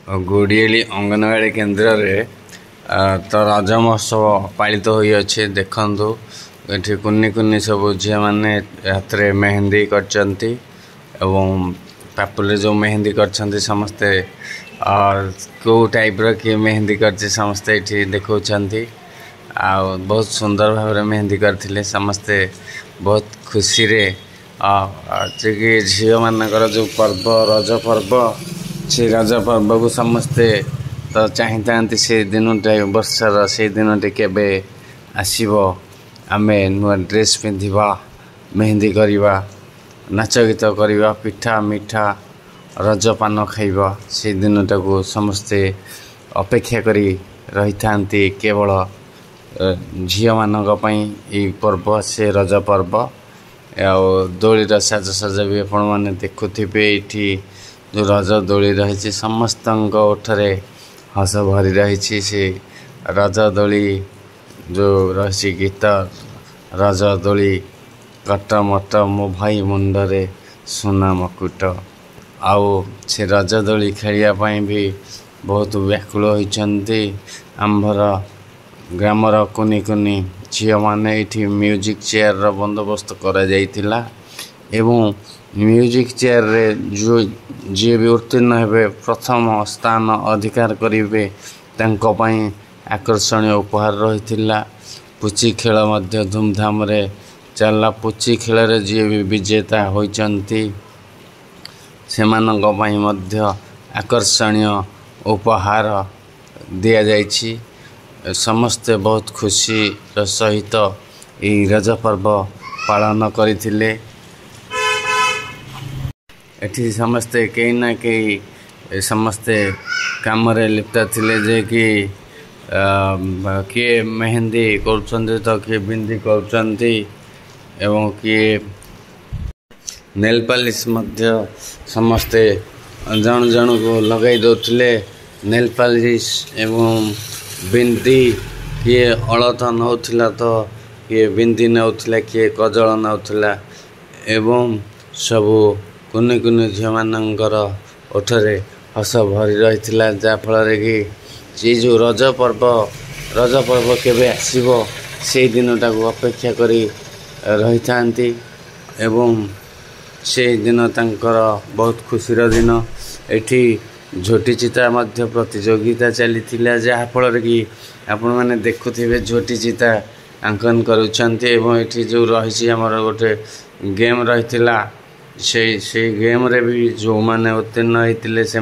गोड़ियाली अंगनवाड़ी केन्द्र रे तो रज महोत्सव पालित होइए देखु ये कुन्नी कुन्नी सब झी मैंने हाथ में मेहंदी करचंती एवं पापुले जो मेहंदी करछंती समस्ते को टाइप रे मेहंदी करछे समस्ते ये देखा बहुत सुंदर भाव मेहंदी करथिले समस्ते बहुत खुशी रे झील मानकर जो पर्व रज पर्व से रज पर्व को समस्ते तो चाहता से दिनटे वर्षर से दिनटे केबे आसीबो आमे नुआ ड्रेस पिंधिबा मेहंदी करवा नाच गीत करवा पिठा मिठा रजपान खाइबा से दिनटा को समस्ते अपेक्षा करी रही थांती केवल झील मानक पई पर्व से रज पर्व दोलीर साजसजा भी आपण मैंने देखुवे ये जो रज दोली रही समस्त ओठरे हस भरी रही से रज दोली जो रही गीत रज दोली कट मट मो भाई मुंडरे सुना मकुट आउ से रज दोली खेलियापाई भी बहुत व्याकुल होती आंभर ग्रामर कुनी कुनी झील मैंने ये म्यूजिक चेयर रो बंदोबस्त करा जाइतिला एवं म्यूजिक चेयर रे जो जी भी उत्तीर्ण हेबे प्रथम स्थान अधिकार करेंगे आकर्षणीय उपहार रही पुची खेल मध्य धूमधाम रे चलला पुची खेल रे जी भी विजेता होइचंती सेमानक पई मध्य आकर्षणीय उपहार दिया जाइछि समस्ते बहुत खुशी सहित ये रज पर्व पालन करथिले एठी समस्ते कहीं ना कहीं समस्ते काम रे लिप्त थिले जे कि किए मेहंदी करछन्ते तो किए बिंदी करछन्ती एवं किए नेल पॉलिश मध्य समस्ते जन जन को लगाई दोथिले नेल पॉलिश एवं बिंदी किए अलता नौथिला तो किए बिंदी नौथिला किए कजल नौथिला एवं सबू कुनी कुनी झील मानकर ओठरे हस भरी रही जाफल कि जो रज पर्व केबे आसीबो से दिनटा को अपेक्षा करी रही थांती एवं से दिन तांकर बहुत खुशीर दिन एठी झोटी चिता मध्य प्रतियोगिता चली जहाँफल कि आपण मैंने देखुवे झोटी चिता आंकन करुछंती एवं एठी जो रही हमर गोटे गेम रही से गेम रे भी जो माने उत्तीर्ण होते से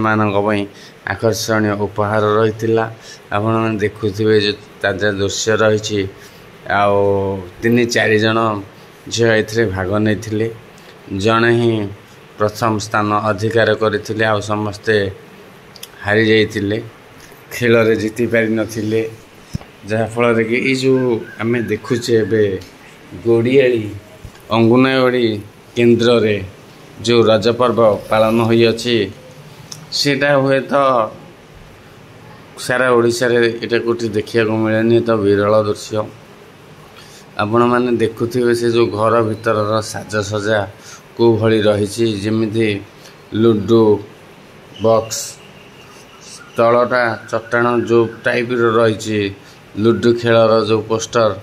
आकर्षणीय उपहार रही आपण मैंने देखुवे जो ताजा दृश्य रही तीन चार जन झील ए भाग नहीं जड़े ही प्रथम स्थान अधिकार करते आ समस्ते हारी जाइए खेल रे जीति पारि नथिले जहाँफल कि ये जो आम देखुचे गोड़ियाली अंगनवाड़ी केन्द्र रे जो रज पर्व पालन होइअछि सेटा हुए तो सारा ओडिशा रे एटा कोठी देखिया को मिलेनी तो विरल दृश्य आपण माने देखुथिबे से जो घर भीतर साजसजा को भली रही जेमिति लुडो बॉक्स तलटा चट्टाण जो टाइप रही लुडो खेलर जो पोस्टर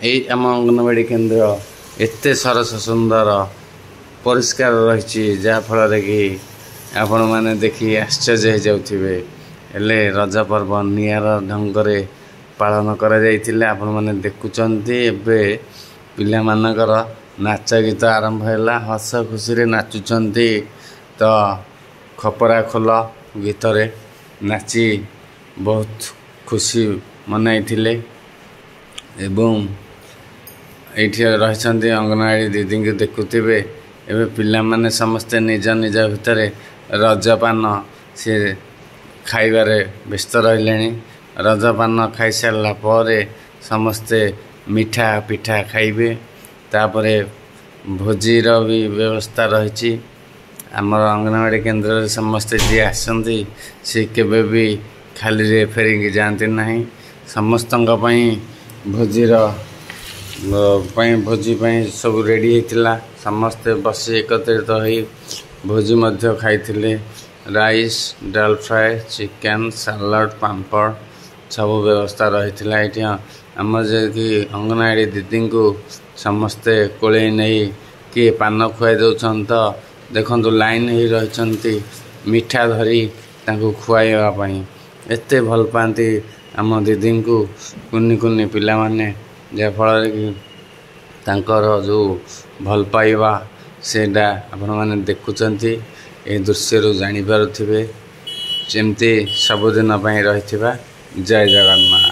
यही आम अंगनवाड़ी केन्द्र एते सरस सुंदर परिष्कार रही जहाँफल कि आपण मैंने देखी आश्चर्य हो जाउथिबे हेले रज पर्व नियार ढंगरे पालन करा जाइतिले आपण मैंने देखुचंती एबे पिला मानकर नाच गीत आरंभ हैला हस खुशी रे नाचुचंती तो खपरा खोल गीत रे नाची बहुत खुशी मनाइथिले एवं ये रही अंगनवाड़ी दीदी को देखुवे एवं पिला माने समस्ते निज निज भितर रजपान से खाइबारे व्यस्त रहिले रजपान खाई सारा पर समस्ते मिठा पिठा खाइबे तापरे भोजीर भी व्यवस्था रही आमर अंगनवाड़ी केन्द्र समस्ते जी आसती सी केबे भी खाली रे फेरिकी जाती ना समस्त भोजीर भोजी सब रेडी होता समस्ते बसी एकत्रित हो भोजी खाई राइस डाल फ्राए चिकेन सालाड पापड़ सब व्यवस्था रही आम कि अंगनवाड़ी दीदी को समस्ते कोले नहीं किए पान खुआई दौरान तो देखु लाइन ही रही मिठा धरी खुआइवाई एत भल पाती आम दीदी को कुनि कुनि पिला माने जहाँफल कि तांकर जो भल पाइबा सेटा आपण मैंने देखुंत ये दृश्य जानीपे जमती सबुदिन रही जय जगन्नाथ।